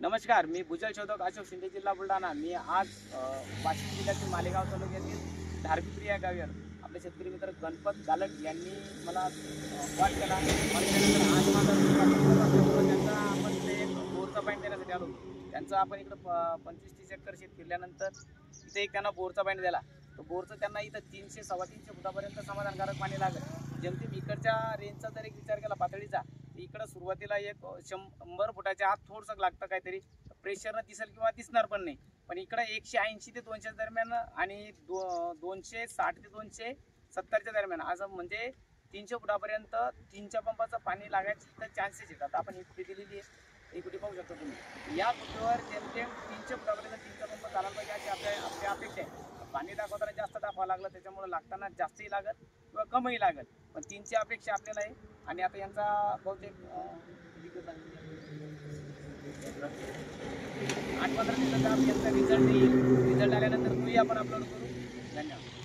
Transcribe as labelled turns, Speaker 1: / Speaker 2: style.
Speaker 1: नमस्कार, मी भूजल शोधक अशोक शिंदे, जिल्हा बुलढाणा। मी आज वाशिम जिल्ह्यातील मालेगाव तालुक्यातील धारपीपरी या गावावर आपले शेतकरी मित्र गणपत गालट यांनी मला कॉल केला। कॉल केल्यानंतर आज माझा त्यांचा आपण ते एक बोरचा पाईप देण्यासाठी आलो। त्यांचं आपण इकडं 25-30 एकर शेत फिरल्यानंतर इथे एक त्यांना बोरचा पाईप दिला। तो बोरचं त्यांना इथं 300-350 फुटापर्यंत समाधानकारक पाणी लागेल। जेमतेम इकडच्या रेंजचा जर एक विचार केला पातळीचा, इकडं सुरुवातीला एक 100 फुटाच्या आत थोडंसं लागतं, काहीतरी प्रेशरनं दिसेल किंवा दिसणार पण नाही। पण इकडं 180 ते 200 दरम्यान आणि 260 ते 270च्या दरम्यान, असं म्हणजे 300 फुटापर्यंत 3च्या पंपाचं पाणी लागायचे इथं चान्सेस येतात। आपण ही कुठे दिलेली आहे, ही कुठे पाहू शकतो तुम्ही। या कुठेवर जेमतेम 300 फुटापर्यंत 3चा पंप झाला पाहिजे अशी आपल्या अपेक्षा आहे। पाणी दाखवताना जास्त दाखवावं लागलं, त्याच्यामुळे लागताना जास्तही लागत किंवा कमीही लागत, पण 3ची अपेक्षा आपल्याला आहे। आणि आता यांचा बहुतेक 8-15 दिवसाचा यांचा रिझल्ट येईल। रिझल्ट आल्यानंतर तोही आपण अपलोड करू। धन्यवाद।